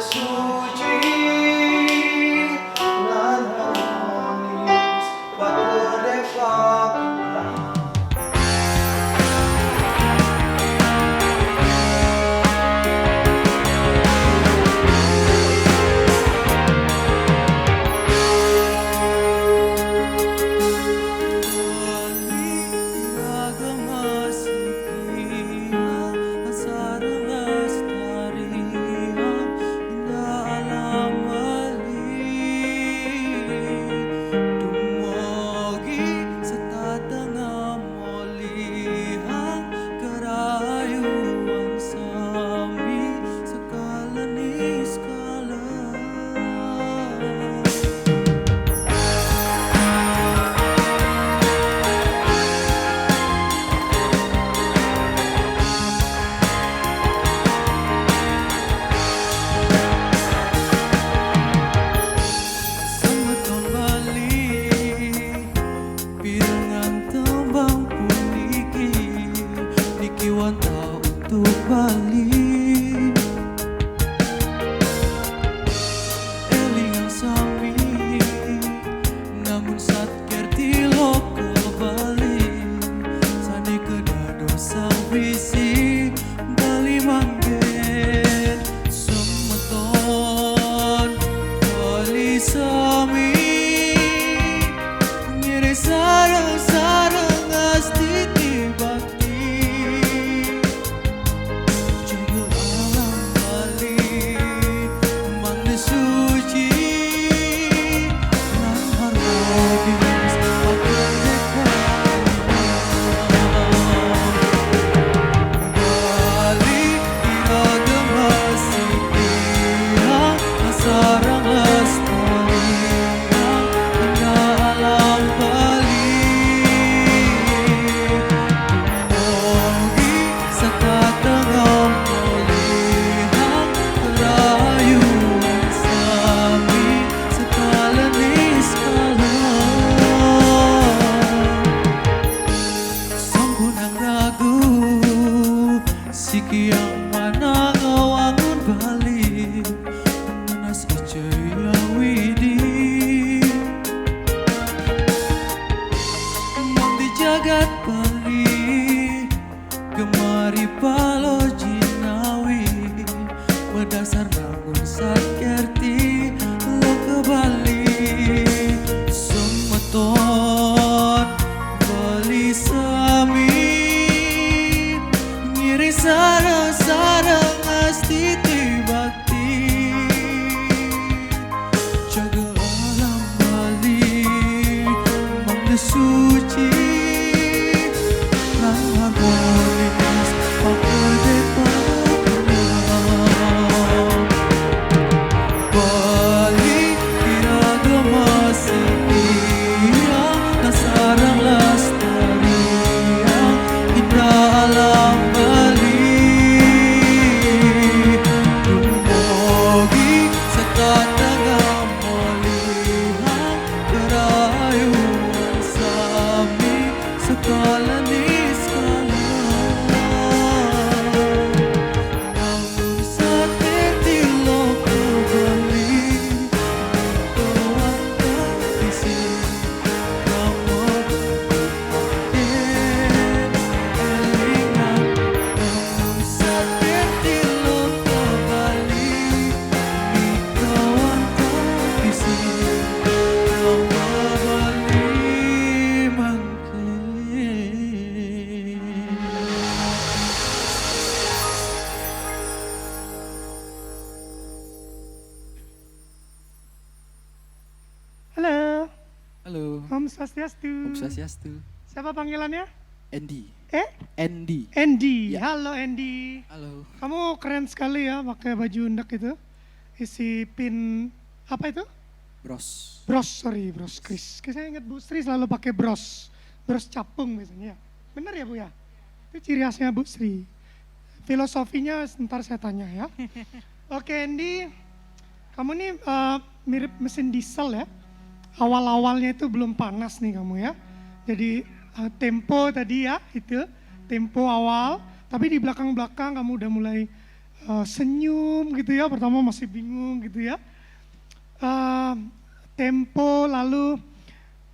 suci nan harmonis buat berdepok. Om Swastiastu. Siapa panggilannya? Andy. Andy. Ya. Halo Andy. Halo. Kamu keren sekali ya pakai baju undak itu. Isi pin apa itu? Bros. Bros Kris. Saya ingat Bu Sri selalu pakai bros. Bros capung biasanya. Benar ya Bu ya? Itu ciri khasnya Bu Sri. Filosofinya ntar saya tanya ya. Oke Andy, kamu nih mirip mesin diesel ya. Awal-awalnya itu belum panas nih kamu ya. Jadi tempo tadi ya itu tempo awal, tapi di belakang-belakang kamu udah mulai senyum gitu ya, pertama masih bingung gitu ya. Tempo, lalu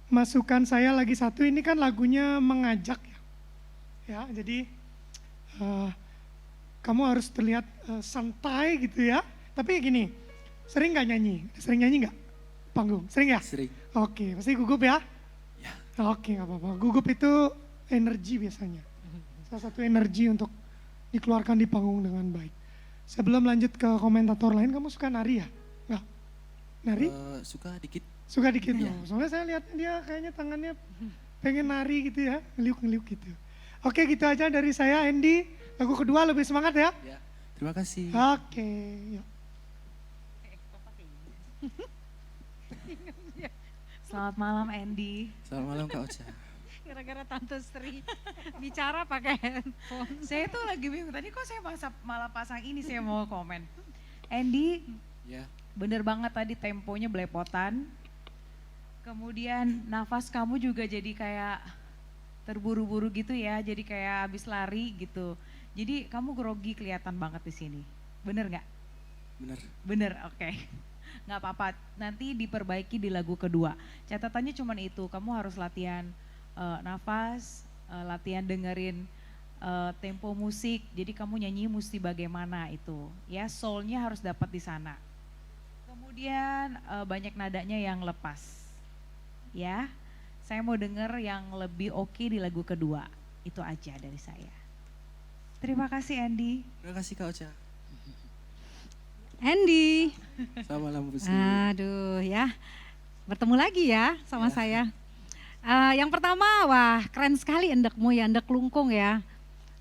masukan saya lagi satu, ini kan lagunya mengajak ya. Ya, jadi kamu harus terlihat santai gitu ya. Tapi gini, sering nggak nyanyi? Sering nyanyi nggak? Panggung, sering ya? Sering. Oke, pasti gugup ya? Ya. Oke, nggak apa-apa. Gugup itu energi biasanya. Salah satu energi untuk dikeluarkan di panggung dengan baik. Sebelum lanjut ke komentator lain, kamu suka nari ya? Nggak? Nari? Suka dikit. Suka dikit Iya. loh. Soalnya saya lihat dia kayaknya tangannya pengen nari gitu ya, ngeliuk-ngeliuk gitu. Oke, gitu aja dari saya, Andy. Lagu kedua lebih semangat ya? Ya. Terima kasih. Oke, yuk. Selamat malam Andy. Selamat malam Kak Ocha. Gara-gara Tante Sri bicara pakai handphone. Saya tuh lagi bingung, tadi kok saya malah pasang ini, saya mau komen. Andy, Ya. bener banget tadi temponya belepotan. Kemudian nafas kamu juga jadi kayak terburu-buru gitu ya, jadi kayak habis lari gitu. Jadi kamu grogi kelihatan banget di sini. Bener nggak? Bener. Bener, oke. Nggak apa-apa, nanti diperbaiki di lagu kedua. Catatannya cuma itu, kamu harus latihan nafas, latihan dengerin tempo musik. Jadi kamu nyanyi mesti bagaimana itu, ya soul-nya harus dapat di sana. Kemudian banyak nadanya yang lepas, ya. Saya mau denger yang lebih oke di lagu kedua. Itu aja dari saya. Terima kasih Andy. Terima kasih Kak Ocha. Andy, Selamat malam Bu Sri. aduh ya, bertemu lagi ya sama saya. Yang pertama, wah keren sekali endekmu ya, endek kelungkung ya.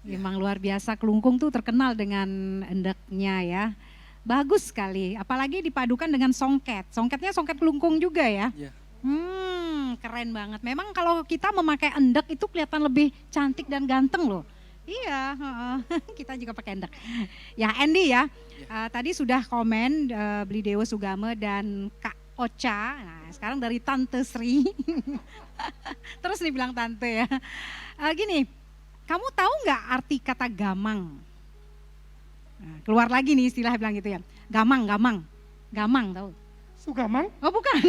Memang luar biasa, kelungkung tuh terkenal dengan endeknya ya. Bagus sekali, apalagi dipadukan dengan songket. Songketnya songket kelungkung juga ya. Ya. Keren banget. Memang kalau kita memakai endek itu kelihatan lebih cantik dan ganteng loh. Iya, kita juga pakai endek. Ya Andy ya, tadi sudah komen Beli Dewa Sugame dan Kak Ocha. Nah sekarang dari Tante Sri. Terus nih bilang tante ya. Gini, kamu tahu nggak arti kata gamang? Nah, keluar lagi nih istilah bilang gitu ya. Gamang, gamang, gamang tahu? Sugamang? Oh bukan.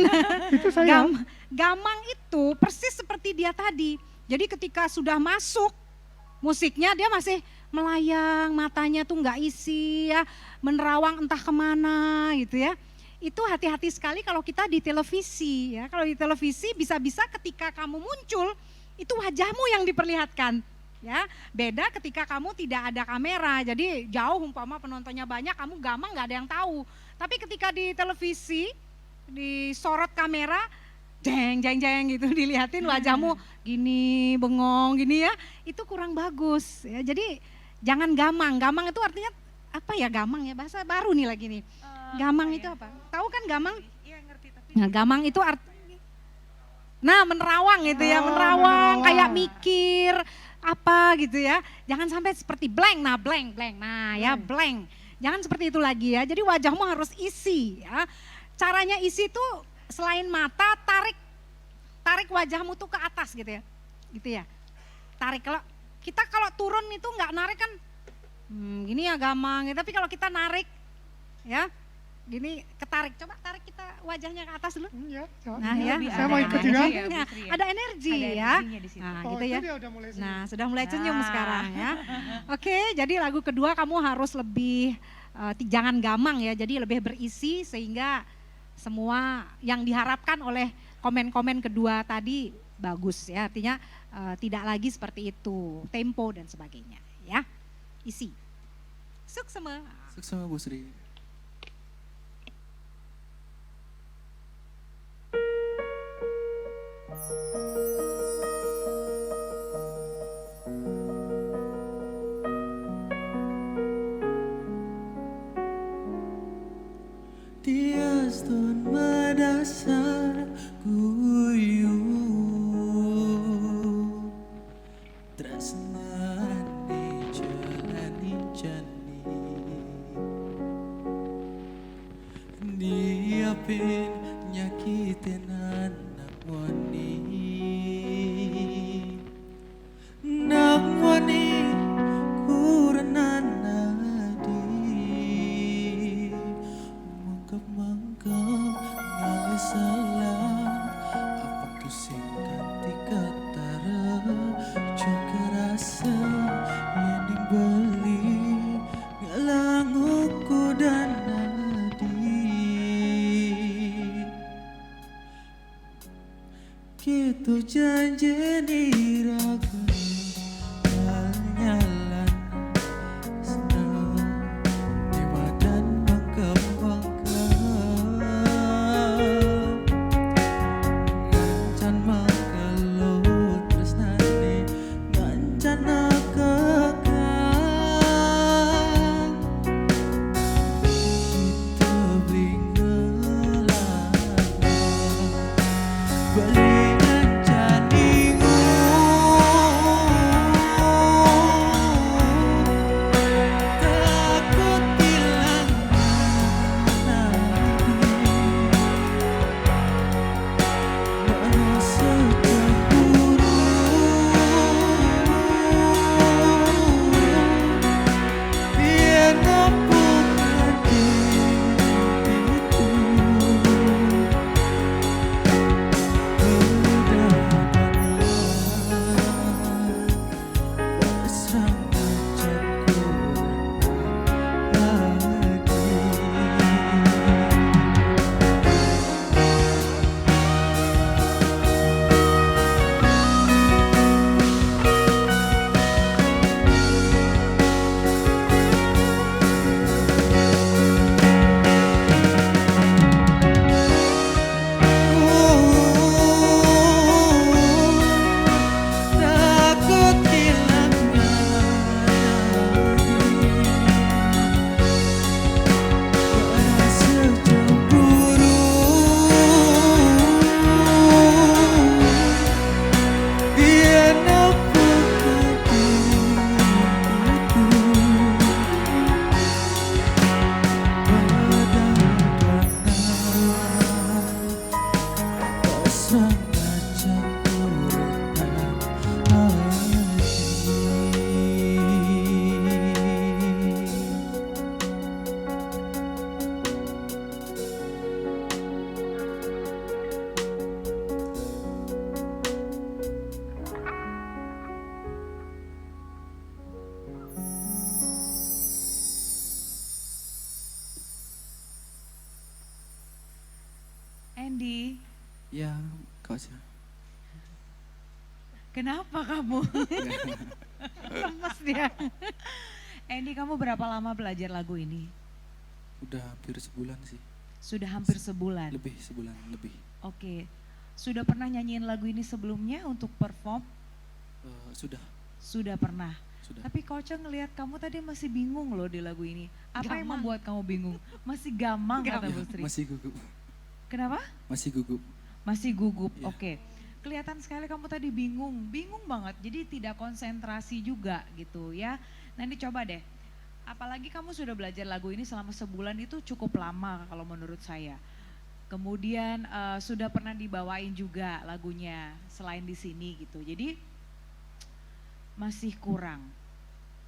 Itu saya. Gamang itu persis seperti dia tadi. Jadi ketika sudah masuk musiknya dia masih melayang, matanya tuh nggak isi ya, menerawang entah kemana gitu ya. Itu hati-hati sekali kalau kita di televisi ya. Kalau di televisi bisa-bisa ketika kamu muncul itu wajahmu yang diperlihatkan ya. Beda ketika kamu tidak ada kamera, jadi jauh umpama penontonnya banyak, kamu gamang nggak ada yang tahu. Tapi ketika di televisi disorot kamera, jeng jeng jeng gitu dilihatin wajahmu gini bengong gini ya, itu kurang bagus ya. Jadi jangan gamang. Gamang itu artinya apa ya, gamang ya, bahasa baru nih lagi nih. Gamang itu apa? Tahu kan gamang? Iya ngerti, tapi Nah, gamang itu nah menerawang gitu ya, menerawang kayak mikir apa gitu ya. Jangan sampai seperti blank, nah blank, blank. Nah ya blank. Jangan seperti itu lagi ya. Jadi wajahmu harus isi ya. Caranya isi tuh selain mata, tarik wajahmu tuh ke atas gitu ya. Gitu ya. Tarik, kalau kita kalau turun itu nggak narik kan gini ya gamang, tapi kalau kita narik ya gini ketarik, coba tarik kita wajahnya ke atas dulu. Ya, Nah ya, lebih saya ada mau ikut energi juga. ya, Bu Sri ya? Ada energi Ada ya. energinya di situ. Nah Oh, gitu itu ya. dia udah mulai senyum. Nah sudah mulai senyum Nah. sekarang ya. Oke, jadi lagu kedua kamu harus lebih jangan gamang ya, jadi lebih berisi sehingga semua yang diharapkan oleh komen-komen kedua tadi bagus ya. Artinya tidak lagi seperti itu, tempo dan sebagainya ya. Isi. Sukses. Sukses sama Bu Sri. Tias tun madasar guyu tresnani jalani jani diapin nyakitin anak wani nak wani kuranana di Kitu janji raga Nyalan Snow Lima dan mengkembangkan Ngancan mengkelut Terus nanti Ngancan nakekang Kita beringelan Belingan jadimu Takut hilang Merasa cemburu Biar nampak hatiku Takut hilangnya Merasa cemburu Dia nampak hatiku Pasang kaca kuretan Andy, Ya, kau sih. kenapa kamu? Lemes dia. Andy, kamu berapa lama belajar lagu ini? Udah hampir sebulan sih. Sudah hampir sebulan. Lebih sebulan lebih. Oke. Sudah pernah nyanyiin lagu ini sebelumnya untuk perform? Sudah, Sudah pernah. sudah. Tapi Coach ngelihat kamu tadi masih bingung loh di lagu ini. Apa yang Gamang. membuat kamu bingung? Masih gamang kata Bu Sri. Masih gugup. Kenapa? Masih gugup. Masih gugup. Iya. Oke. Kelihatan sekali kamu tadi bingung banget. Jadi tidak konsentrasi juga gitu ya. Nanti coba deh. Apalagi kamu sudah belajar lagu ini selama sebulan itu cukup lama kalau menurut saya. Kemudian sudah pernah dibawain juga lagunya selain di sini gitu. Jadi masih kurang.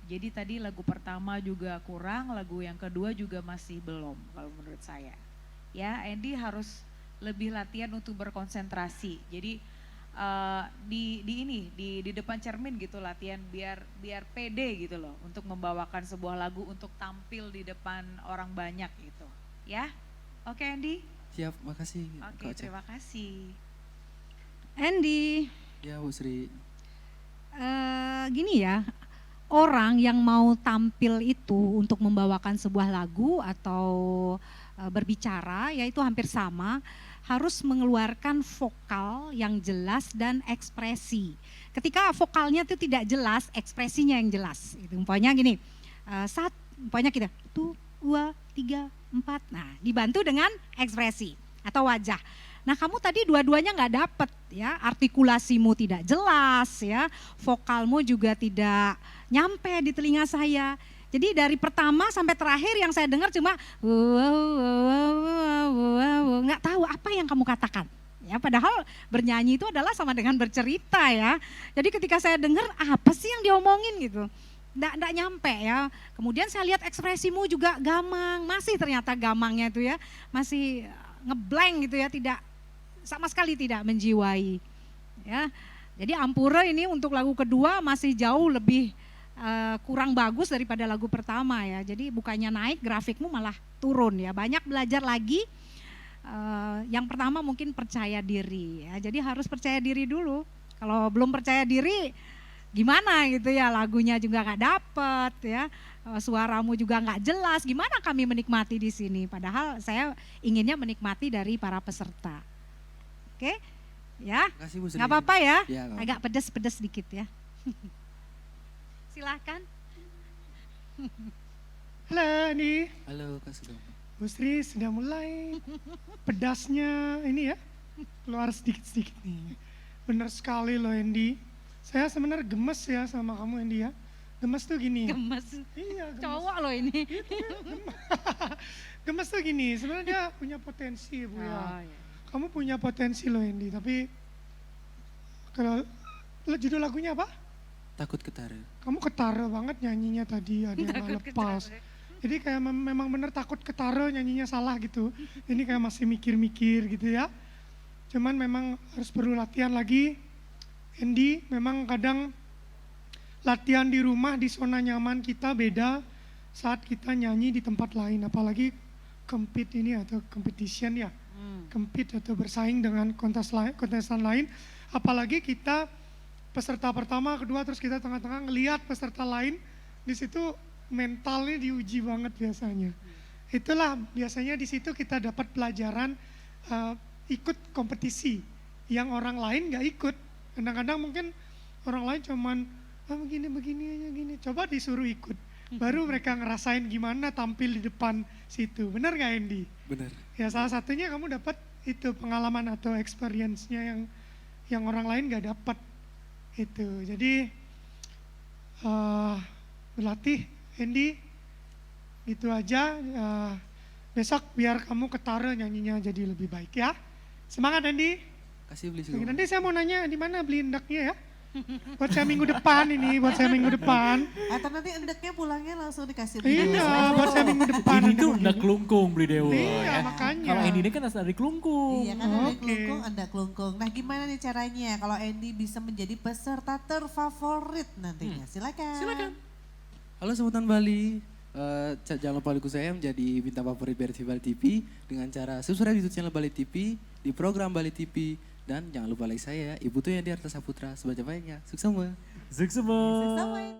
Jadi tadi lagu pertama juga kurang, lagu yang kedua juga masih belum kalau menurut saya. Ya, Andy harus lebih latihan untuk berkonsentrasi. Jadi di depan cermin gitu latihan biar pede gitu loh untuk membawakan sebuah lagu untuk tampil di depan orang banyak gitu. Ya. Oke, Andy. Siap, makasih. Oke, Kak Ocha. terima kasih. Andy, Ya, Bu Sri. gini ya, orang yang mau tampil itu untuk membawakan sebuah lagu atau berbicara, yaitu hampir sama, harus mengeluarkan vokal yang jelas dan ekspresi. Ketika vokalnya itu tidak jelas, ekspresinya yang jelas. Itu umpamanya gini, umpamanya kita 1, 2, 3, 4. Nah, dibantu dengan ekspresi atau wajah. Nah, kamu tadi dua-duanya nggak dapet ya, artikulasimu tidak jelas ya, vokalmu juga tidak nyampe di telinga saya. Jadi dari pertama sampai terakhir yang saya dengar cuma nggak tahu apa yang kamu katakan. Ya, padahal bernyanyi itu adalah sama dengan bercerita ya. Jadi ketika saya dengar apa sih yang diomongin gitu, nggak nyampe ya. Kemudian saya lihat ekspresimu juga gamang, masih ternyata gamangnya itu ya, masih ngeblank gitu ya, tidak sama sekali tidak menjiwai. Ya, jadi Ampura ini untuk lagu kedua masih jauh lebih kurang bagus daripada lagu pertama ya. Jadi bukannya naik, grafikmu malah turun ya. Banyak belajar lagi Yang pertama mungkin percaya diri ya. Jadi harus percaya diri dulu. Kalau belum percaya diri gimana gitu ya, lagunya juga nggak dapet ya, suaramu juga nggak jelas, gimana kami menikmati di sini? Padahal saya inginnya menikmati dari para peserta. Oke, ya, Makasih Bu Sri. nggak apa-apa ya, Ya, nggak agak pedes-pedes dikit ya. Silahkan. Halo Andi, Halo Kak Sugeng. Bu Sri sudah mulai pedasnya ini ya, keluar sedikit-sedikit nih. Bener sekali loh Andy. Saya sebenarnya gemes ya sama kamu Andy ya. Gemes tuh gini. Gemes, Iya, gemes. cowok loh ini. Gemes tuh gini, sebenarnya dia punya potensi Bu ya. Oh, iya. Kamu punya potensi loh Andy, tapi kalau judul lagunya apa? Takut ketara. Kamu ketara banget nyanyinya tadi, ada yang nggak lepas. Jadi kayak memang bener takut ketara nyanyinya salah gitu. Ini kayak masih mikir-mikir gitu ya. Cuman memang harus perlu latihan lagi. Andy, memang kadang latihan di rumah di zona nyaman kita beda saat kita nyanyi di tempat lain. Apalagi compete ini atau competition ya. Compete atau bersaing dengan kontestan lain. Apalagi kita peserta pertama, kedua, terus kita tengah-tengah ngelihat peserta lain. Di situ mentalnya diuji banget biasanya. Itulah biasanya di situ kita dapat pelajaran ikut kompetisi yang orang lain nggak ikut. Kadang-kadang mungkin orang lain cuman begini aja gini. Coba disuruh ikut, baru mereka ngerasain gimana tampil di depan situ. Benar nggak Andy? Bener. Ya salah satunya kamu dapat itu pengalaman atau experience-nya yang orang lain nggak dapat itu. Jadi berlatih Andy, itu aja. Besok biar kamu ketara nyanyinya jadi lebih baik ya. Semangat Andy. Kasih beli Oke, Sugeng. nanti saya mau nanya di mana beli endaknya ya. Buat saya minggu depan ini, buat saya minggu depan. Atau nanti endeknya pulangnya langsung dikasih Iya, buat saya minggu depan. Ini nanti tuh mau udah gini. kelungkung beli Dewa. Iya, ya. makanya. Kalau ini kan asal dari kelungkung. Iya kan ada Oke. kelungkung, ada kelungkung. Nah gimana nih caranya kalau Andy bisa menjadi peserta terfavorit nantinya? Silakan. Halo sebutan Bali. Jangan lupa dukung saya menjadi bintang favorit BRI Bali TV dengan cara subscribe YouTube channel Bali TV, di program Bali TV, dan jangan lupa like saya, Ibu tuh yang di Arta Saputra sebagai baiknya. Sukses semua. Sukses semua. Sama